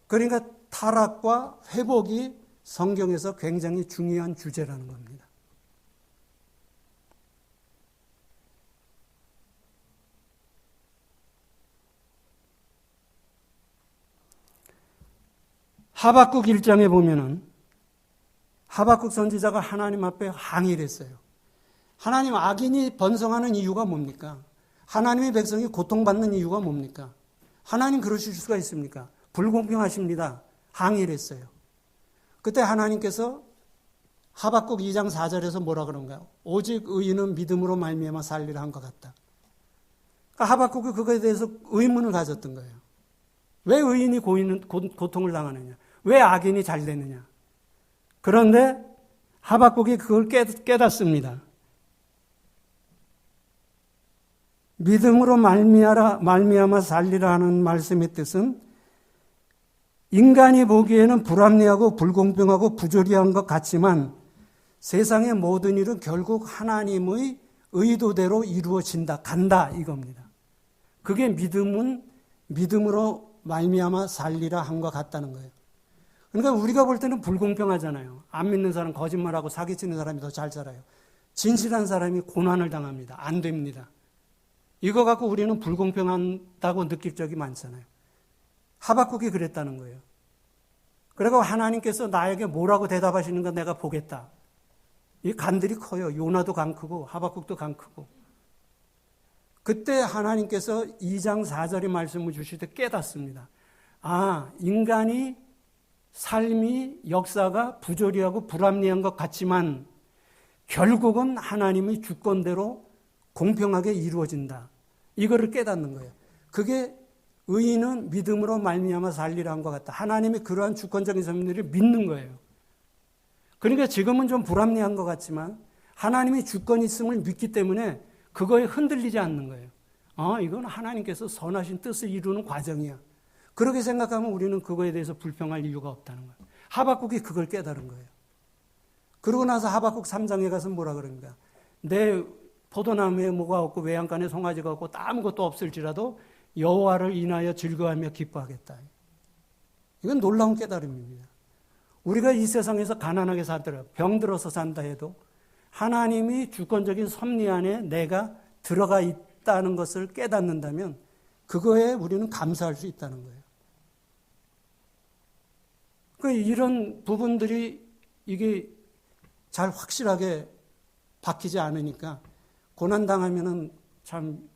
A: 그러니까 타락과 회복이 성경에서 굉장히 중요한 주제라는 겁니다. 하박국 1장에 보면은 하박국 선지자가 하나님 앞에 항의를 했어요. 하나님, 악인이 번성하는 이유가 뭡니까? 하나님의 백성이 고통받는 이유가 뭡니까? 하나님 그러실 수가 있습니까? 불공평하십니다. 항의를 했어요. 그때 하나님께서 하박국 2장 4절에서 뭐라 그런가요? 오직 의인은 믿음으로 말미암아 살리라 한 것 같다. 그러니까 하박국이 그거에 대해서 의문을 가졌던 거예요. 왜 의인이 고통을 당하느냐? 왜 악인이 잘 되느냐? 그런데 하박국이 그걸 깨닫습니다. 믿음으로 말미암아 살리라 하는 말씀의 뜻은 인간이 보기에는 불합리하고 불공평하고 부조리한 것 같지만 세상의 모든 일은 결국 하나님의 의도대로 이루어진다, 간다 이겁니다. 그게 믿음으로 말미암아 살리라 한 것 같다는 거예요. 그러니까 우리가 볼 때는 불공평하잖아요. 안 믿는 사람, 거짓말하고 사기치는 사람이 더 잘 살아요. 진실한 사람이 고난을 당합니다. 안 됩니다. 이거 갖고 우리는 불공평하다고 느낄 적이 많잖아요. 하박국이 그랬다는 거예요. 그리고 하나님께서 나에게 뭐라고 대답하시는가 내가 보겠다. 이 간들이 커요. 요나도 간 크고 하박국도 간 크고. 그때 하나님께서 2장 4절의 말씀을 주실 때 깨닫습니다. 아, 인간이 삶이 역사가 부조리하고 불합리한 것 같지만 결국은 하나님의 주권대로 공평하게 이루어진다. 이거를 깨닫는 거예요. 그게 의인은 믿음으로 말미암아 살리라 한 것 같다. 하나님이 그러한 주권적인 섭리를 믿는 거예요. 그러니까 지금은 좀 불합리한 것 같지만 하나님이 주권이 있음을 믿기 때문에 그거에 흔들리지 않는 거예요. 이건 하나님께서 선하신 뜻을 이루는 과정이야. 그렇게 생각하면 우리는 그거에 대해서 불평할 이유가 없다는 거예요. 하박국이 그걸 깨달은 거예요. 그러고 나서 하박국 3장에 가서 뭐라 그럽니까? 내 포도나무에 뭐가 없고 외양간에 송아지가 없고 아무것도 없을지라도 여호와를 인하여 즐거워하며 기뻐하겠다. 이건 놀라운 깨달음입니다. 우리가 이 세상에서 가난하게 살더라, 병들어서 산다 해도 하나님이 주권적인 섭리 안에 내가 들어가 있다는 것을 깨닫는다면 그거에 우리는 감사할 수 있다는 거예요. 이런 부분들이 이게 잘 확실하게 박히지 않으니까 고난당하면은 참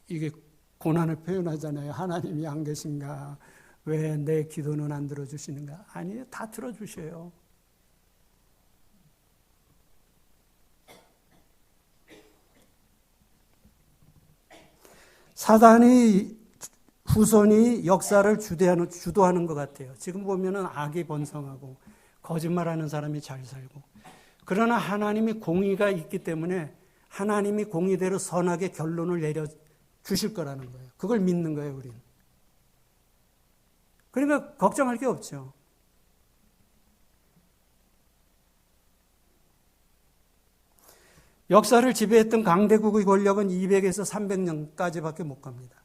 A: 이게 고난을 표현하잖아요. 하나님이 안 계신가? 왜 내 기도는 안 들어주시는가? 아니에요. 다 들어주셔요. 사단의 후손이 역사를 주도하는 것 같아요. 지금 보면은 악이 번성하고 거짓말하는 사람이 잘 살고. 그러나 하나님이 공의가 있기 때문에 하나님이 공의대로 선하게 결론을 내려 주실 거라는 거예요. 그걸 믿는 거예요, 우리는. 그러니까 걱정할 게 없죠. 역사를 지배했던 강대국의 권력은 200에서 300년까지밖에 못 갑니다.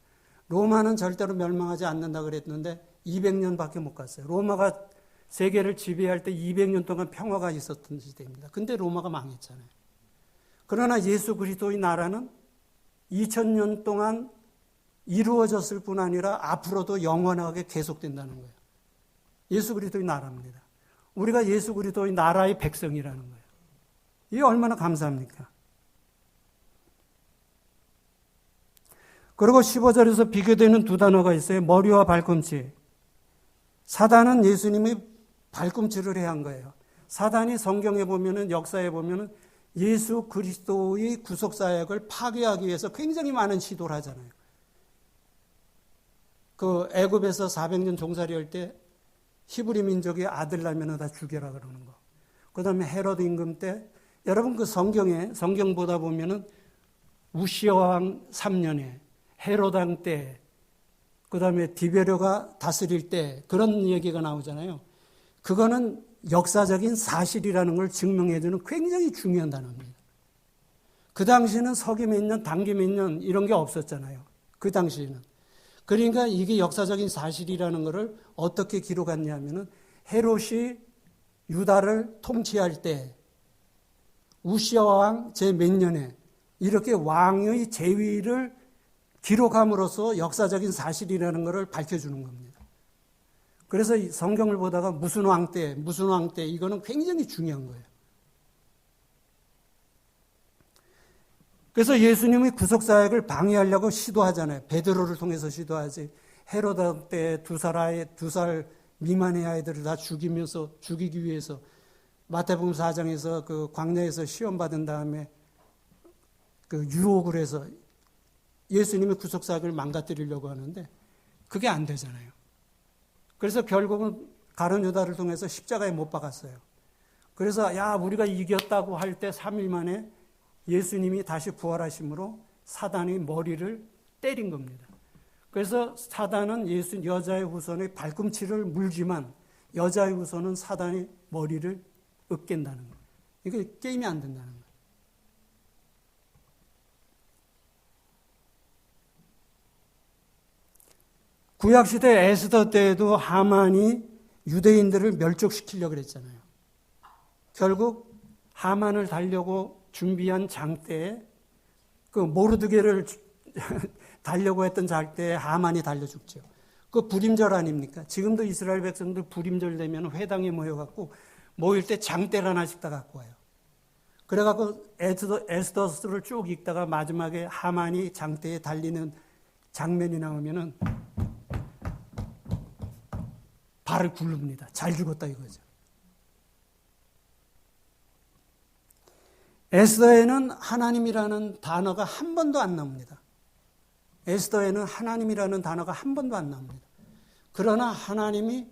A: 로마는 절대로 멸망하지 않는다 그랬는데 200년밖에 못 갔어요. 로마가 세계를 지배할 때 200년 동안 평화가 있었던 시대입니다. 근데 로마가 망했잖아요. 그러나 예수 그리스도의 나라는 2000년 동안 이루어졌을 뿐 아니라 앞으로도 영원하게 계속된다는 거예요. 예수 그리스도의 나라입니다. 우리가 예수 그리스도의 나라의 백성이라는 거예요. 이게 얼마나 감사합니까? 그리고 15절에서 비교되는 두 단어가 있어요. 머리와 발꿈치. 사단은 예수님의 발꿈치를 해야 한 거예요. 사단이 성경에 보면은, 역사에 보면은 예수 그리스도의 구속사역을 파괴하기 위해서 굉장히 많은 시도를 하잖아요. 그 애굽에서 400년 종살이 할 때 히브리 민족의 아들 낳으면 다 죽여라 그러는 거. 그 다음에 헤로드 임금 때, 여러분 그 성경 보다 보면은 우시아 왕 3년에, 헤로당 때, 그 다음에 디베료가 다스릴 때 그런 얘기가 나오잖아요. 그거는 역사적인 사실이라는 걸 증명해주는 굉장히 중요한 단어입니다. 그 당시에는 서기 몇 년, 단기 몇 년 이런 게 없었잖아요. 그 당시에는. 그러니까 이게 역사적인 사실이라는 것을 어떻게 기록했냐 하면은 헤롯이 유다를 통치할 때 우시아 왕 제 몇 년에 이렇게 왕의 재위를 기록함으로써 역사적인 사실이라는 것을 밝혀주는 겁니다. 그래서 성경을 보다가 무슨 왕 때, 이거는 굉장히 중요한 거예요. 그래서 예수님의 구속사역을 방해하려고 시도하잖아요. 베드로를 통해서 시도하지. 헤로드 때 두 살 미만의 아이들을 다 죽이기 위해서 마태복음 4장에서 그 광야에서 시험 받은 다음에 그 유혹을 해서 예수님의 구속사역을 망가뜨리려고 하는데 그게 안 되잖아요. 그래서 결국은 가룟 유다를 통해서 십자가에 못 박았어요. 그래서 야 우리가 이겼다고 할 때 3일 만에 예수님이 다시 부활하심으로 사단이 머리를 때린 겁니다. 그래서 사단은 여자의 후손의 발꿈치를 물지만 여자의 후손은 사단이 머리를 으깬다는 거예요. 이게 게임이 안 된다는 거예요. 구약시대 에스더 때에도 하만이 유대인들을 멸족시키려고 그랬잖아요. 결국 하만을 달려고 준비한 장대에 그 모르드게를 달려고 했던 장대에 하만이 달려 죽죠. 그 부림절 아닙니까? 지금도 이스라엘 백성들 부림절 되면 회당에 모여갖고 모일 때 장대를 하나씩 다 갖고 와요. 그래갖고 에스더스를 쭉 읽다가 마지막에 하만이 장대에 달리는 장면이 나오면은 발을 굴릅니다. 잘 죽었다 이거죠. 에스더에는 하나님이라는 단어가 한 번도 안 나옵니다. 에스더에는 하나님이라는 단어가 한 번도 안 나옵니다. 그러나 하나님이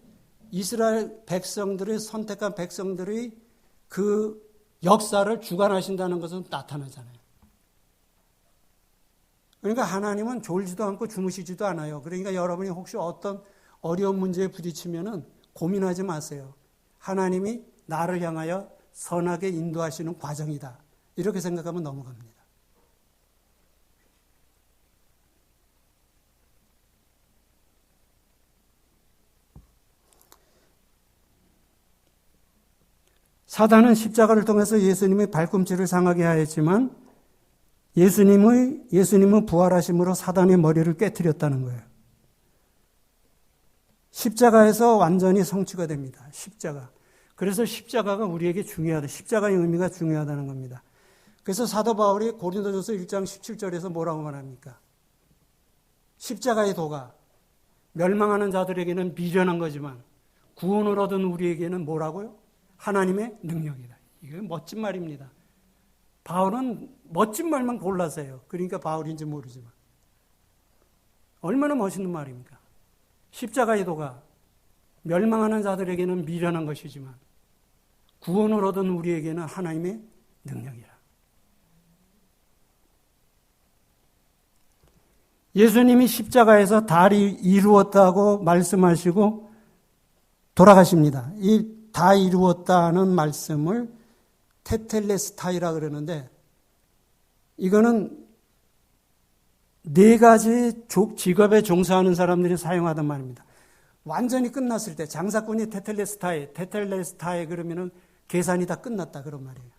A: 이스라엘 백성들의 선택한 백성들의 그 역사를 주관하신다는 것은 나타나잖아요. 그러니까 하나님은 졸지도 않고 주무시지도 않아요. 그러니까 여러분이 혹시 어떤 어려운 문제에 부딪히면은 고민하지 마세요. 하나님이 나를 향하여 선하게 인도하시는 과정이다. 이렇게 생각하면 넘어갑니다. 사단은 십자가를 통해서 예수님의 발꿈치를 상하게 하였지만 예수님은 부활하심으로 사단의 머리를 깨트렸다는 거예요. 십자가에서 완전히 성취가 됩니다. 십자가. 그래서 십자가가 우리에게 중요하다. 십자가의 의미가 중요하다는 겁니다. 그래서 사도 바울이 고린도전서 1장 17절에서 뭐라고 말합니까? 십자가의 도가 멸망하는 자들에게는 미련한 거지만 구원을 얻은 우리에게는 뭐라고요? 하나님의 능력이다. 이거 멋진 말입니다. 바울은 멋진 말만 골라서 해요. 그러니까 바울인지 모르지만. 얼마나 멋있는 말입니까? 십자가의 도가 멸망하는 자들에게는 미련한 것이지만 구원을 얻은 우리에게는 하나님의 능력이라. 예수님이 십자가에서 다 이루었다고 말씀하시고 돌아가십니다. 이 다 이루었다는 말씀을 테텔레스타이라 그러는데 이거는 네 가지 직업에 종사하는 사람들이 사용하던 말입니다. 완전히 끝났을 때 장사꾼이 테텔레스타이 그러면은 계산이 다 끝났다 그런 말이에요.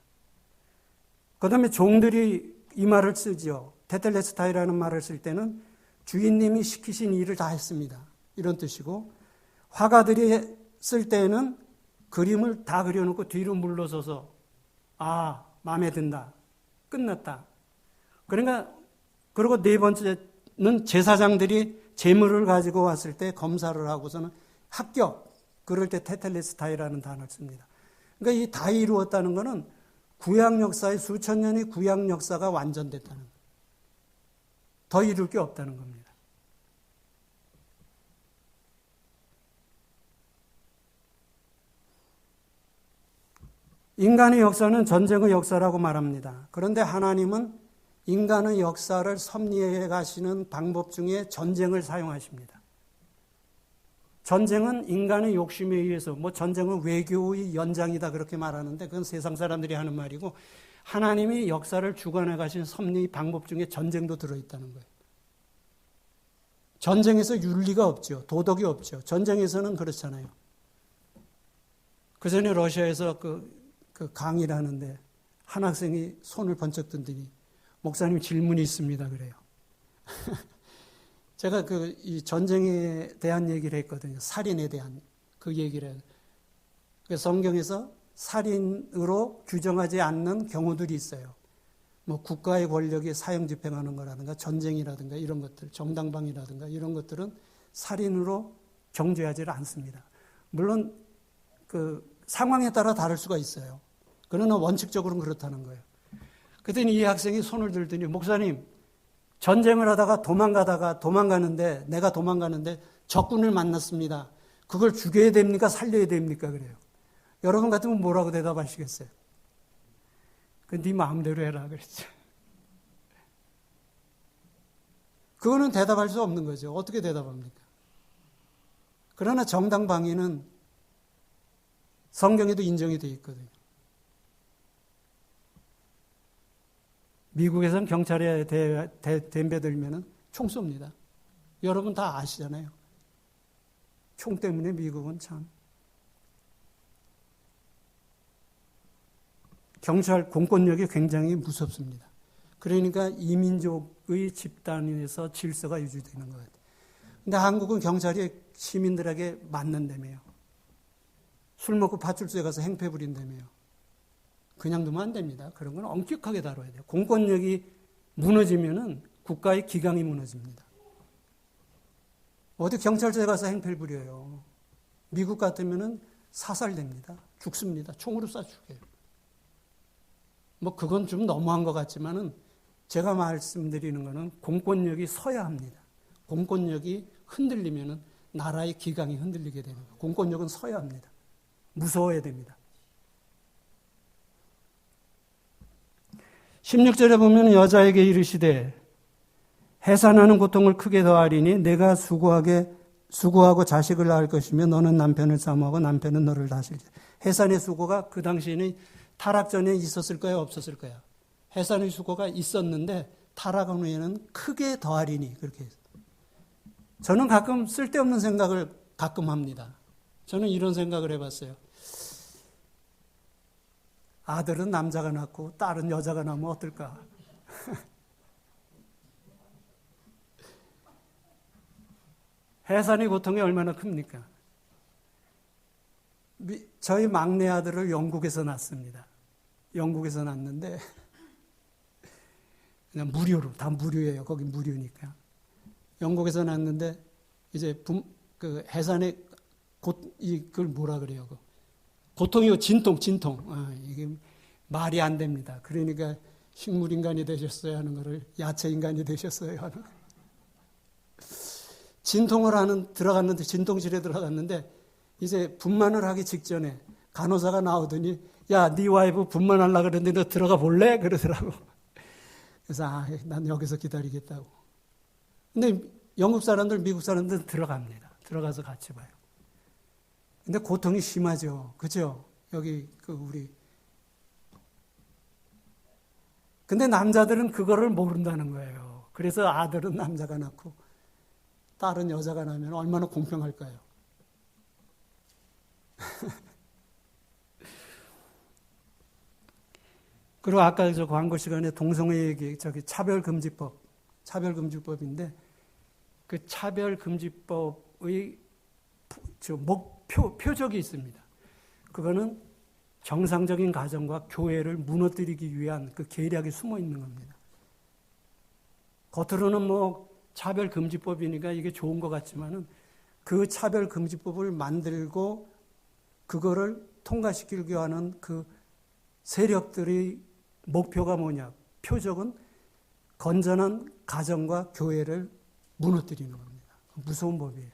A: 그 다음에 종들이 이 말을 쓰죠. 테텔레스타이라는 말을 쓸 때는 주인님이 시키신 일을 다 했습니다. 이런 뜻이고 화가들이 쓸 때는 그림을 다 그려놓고 뒤로 물러서서 마음에 든다. 끝났다. 그러니까 그리고 네 번째는 제사장들이 재물을 가지고 왔을 때 검사를 하고서는 합격. 그럴 때 테텔레스타이라는 단어를 씁니다. 그러니까 이 다 이루었다는 것은 구약 역사의 수천 년의 구약 역사가 완전됐다는 거예요. 더 이룰 게 없다는 겁니다. 인간의 역사는 전쟁의 역사라고 말합니다. 그런데 하나님은 인간의 역사를 섭리해 가시는 방법 중에 전쟁을 사용하십니다. 전쟁은 인간의 욕심에 의해서, 전쟁은 외교의 연장이다 그렇게 말하는데 그건 세상 사람들이 하는 말이고 하나님이 역사를 주관해 가신 섭리 방법 중에 전쟁도 들어있다는 거예요. 전쟁에서 윤리가 없죠. 도덕이 없죠. 전쟁에서는 그렇잖아요. 그 전에 러시아에서 그 강의를 하는데 한 학생이 손을 번쩍 들더니 목사님 질문이 있습니다 그래요. 제가 이 전쟁에 대한 얘기를 했거든요. 살인에 대한 그 얘기를. 성경에서 살인으로 규정하지 않는 경우들이 있어요. 국가의 권력이 사형 집행하는 거라든가 전쟁이라든가 이런 것들, 정당방위라든가 이런 것들은 살인으로 정죄하지 않습니다. 물론 그 상황에 따라 다를 수가 있어요. 그러나 원칙적으로는 그렇다는 거예요. 그랬더니 이 학생이 손을 들더니 목사님 전쟁을 하다가 도망가는데 내가 도망가는데 적군을 만났습니다. 그걸 죽여야 됩니까? 살려야 됩니까? 그래요. 여러분 같으면 뭐라고 대답하시겠어요? 네 마음대로 해라 그랬죠. 그거는 대답할 수 없는 거죠. 어떻게 대답합니까? 그러나 정당방위는 성경에도 인정이 되어 있거든요. 미국에서는 경찰에 덤벼들면 총 쏩니다. 여러분 다 아시잖아요. 총 때문에 미국은 참 경찰 공권력이 굉장히 무섭습니다. 그러니까 이민족의 집단에서 질서가 유지되는 것 같아요. 근데 한국은 경찰이 시민들에게 맞는다며요. 술 먹고 파출소에 가서 행패 부린다며요. 그냥 두면 안 됩니다. 그런 건 엄격하게 다뤄야 돼요. 공권력이 무너지면은 국가의 기강이 무너집니다. 어디 경찰서에 가서 행패를 부려요. 미국 같으면은 사살됩니다. 죽습니다. 총으로 쏴 죽여요. 그건 좀 너무한 것 같지만은 제가 말씀드리는 거는 공권력이 서야 합니다. 공권력이 흔들리면은 나라의 기강이 흔들리게 되는 거예요. 공권력은 서야 합니다. 무서워야 됩니다. 16절에 보면 여자에게 이르시되 해산하는 고통을 크게 더하리니 내가 수고하고 자식을 낳을 것이며 너는 남편을 사모하고 남편은 너를 다스리리. 해산의 수고가 그 당시에는 타락 전에 있었을까요? 없었을까요? 해산의 수고가 있었는데 타락한 후에는 크게 더하리니 그렇게 했어요. 저는 가끔 쓸데없는 생각을 가끔 합니다. 저는 이런 생각을 해봤어요. 아들은 남자가 낳고 딸은 여자가 낳으면 어떨까? 해산의 고통이 얼마나 큽니까? 저희 막내 아들을 영국에서 낳습니다. 영국에서 낳는데 그냥 무료로, 다 무료예요. 거기 무료니까. 영국에서 낳는데 이제 그 해산의 그걸 뭐라 그래요? 고통이요, 진통. 이게 말이 안 됩니다. 그러니까 식물인간이 되셨어야 하는 거를 야채인간이 되셨어야 하는. 진통실에 들어갔는데 이제 분만을 하기 직전에 간호사가 나오더니 야, 네 와이프 분만하려고 그러는데 너 들어가 볼래? 그러더라고. 그래서 난 여기서 기다리겠다고. 근데 영국 사람들, 미국 사람들은 들어갑니다. 들어가서 같이 봐요. 근데 고통이 심하죠. 그죠? 여기 우리. 근데 남자들은 그거를 모른다는 거예요. 그래서 아들은 남자가 낳고 딸은 여자가 낳으면 얼마나 공평할까요? 그리고 아까 저 광고 시간에 동성애 얘기, 차별금지법인데 그 차별금지법의 표적이 있습니다. 그거는 정상적인 가정과 교회를 무너뜨리기 위한 그 계략이 숨어 있는 겁니다. 겉으로는 뭐 차별금지법이니까 이게 좋은 것 같지만은 그 차별금지법을 만들고 그거를 통과시키기 하는 그 세력들의 목표가 뭐냐? 표적은 건전한 가정과 교회를 무너뜨리는 겁니다. 무서운 법이에요.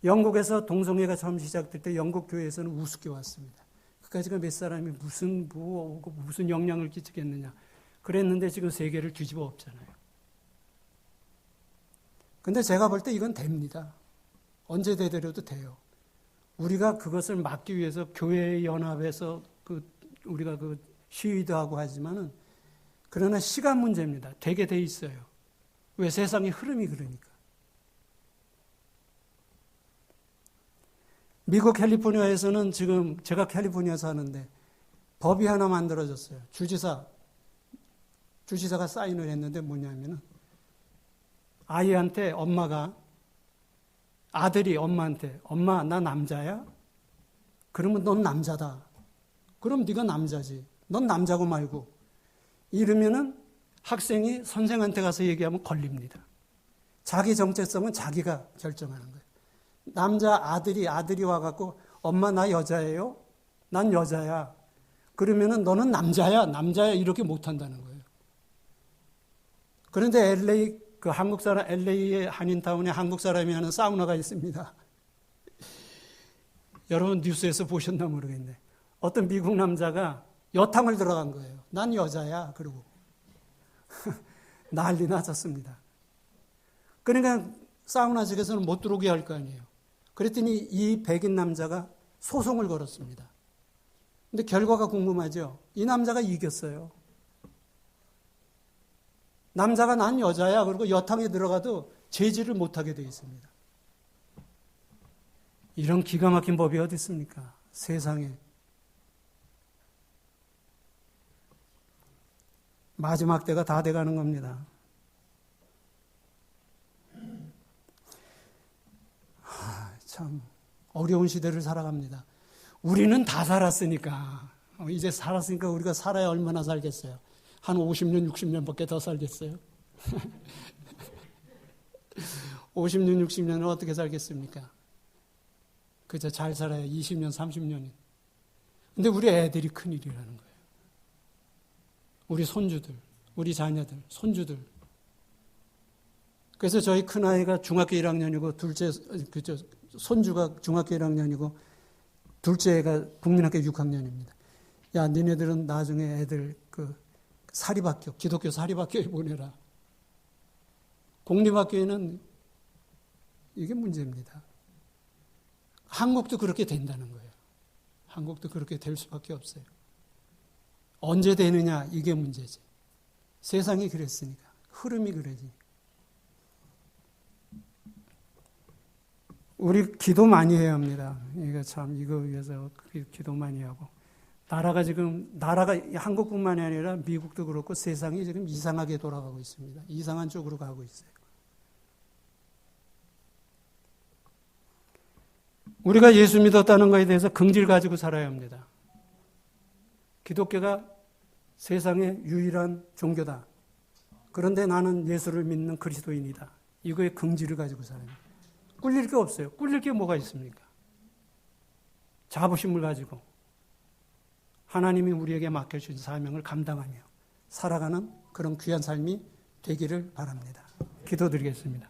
A: 영국에서 동성애가 처음 시작될 때 영국 교회에서는 우습게 왔습니다. 그까지가 몇 사람이 무슨 영향을 끼치겠느냐. 그랬는데 지금 세계를 뒤집어 엎잖아요. 근데 제가 볼 때 이건 됩니다. 언제 되더라도 돼요. 우리가 그것을 막기 위해서 교회 연합에서 우리가 시위도 하고 하지만은 그러나 시간 문제입니다. 되게 돼 있어요. 왜? 세상의 흐름이 그러니까. 미국 캘리포니아에서는 지금 제가 캘리포니아 사는데 법이 하나 만들어졌어요. 주지사가 사인을 했는데 뭐냐면은 아이한테 아들이 엄마한테 엄마 나 남자야? 그러면 넌 남자다. 그럼 네가 남자지. 넌 남자고 말고. 이러면은 학생이 선생한테 가서 얘기하면 걸립니다. 자기 정체성은 자기가 결정하는 거예요. 아들이 와갖고 엄마 나 여자예요? 난 여자야. 그러면은 너는 남자야 이렇게 못한다는 거예요. 그런데 LA의 한인타운에 한국 사람이 하는 사우나가 있습니다. 여러분 뉴스에서 보셨나 모르겠네. 어떤 미국 남자가 여탕을 들어간 거예요. 난 여자야. 그러고 난리 났었습니다. 그러니까 사우나 측에서는 못 들어오게 할 거 아니에요. 그랬더니 이 백인 남자가 소송을 걸었습니다. 근데 결과가 궁금하죠. 이 남자가 이겼어요. 남자가 난 여자야. 그리고 여탕에 들어가도 제지를 못하게 되어 있습니다. 이런 기가 막힌 법이 어디 있습니까? 세상에. 마지막 때가 다 돼가는 겁니다. 참 어려운 시대를 살아갑니다. 우리는 다 살았으니까 이제 살았으니까 우리가 살아야 얼마나 살겠어요? 한 50년, 60년밖에 더 살겠어요? 50년, 60년을 어떻게 살겠습니까? 그저 잘 살아야 20년, 30년이. 근데 우리 애들이 큰일이라는 거예요. 우리 손주들, 우리 자녀들, 손주들. 그래서 저희 큰아이가 중학교 1학년이고 손주가 중학교 1학년이고 둘째 애가 국민학교 6학년입니다. 야, 니네들은 나중에 애들 사립학교, 기독교 사립학교에 보내라. 공립학교에는 이게 문제입니다. 한국도 그렇게 된다는 거예요. 한국도 그렇게 될 수밖에 없어요. 언제 되느냐 이게 문제지. 세상이 그랬으니까. 흐름이 그러지. 우리 기도 많이 해야 합니다. 이거 위해서 기도 많이 하고. 나라가 한국뿐만이 아니라 미국도 그렇고 세상이 지금 이상하게 돌아가고 있습니다. 이상한 쪽으로 가고 있어요. 우리가 예수 믿었다는 것에 대해서 긍지를 가지고 살아야 합니다. 기독교가 세상의 유일한 종교다. 그런데 나는 예수를 믿는 그리스도인이다. 이거에 긍지를 가지고 살아야 합니다. 꿀릴 게 없어요. 꿀릴 게 뭐가 있습니까? 자부심을 가지고 하나님이 우리에게 맡겨주신 사명을 감당하며 살아가는 그런 귀한 삶이 되기를 바랍니다. 기도드리겠습니다.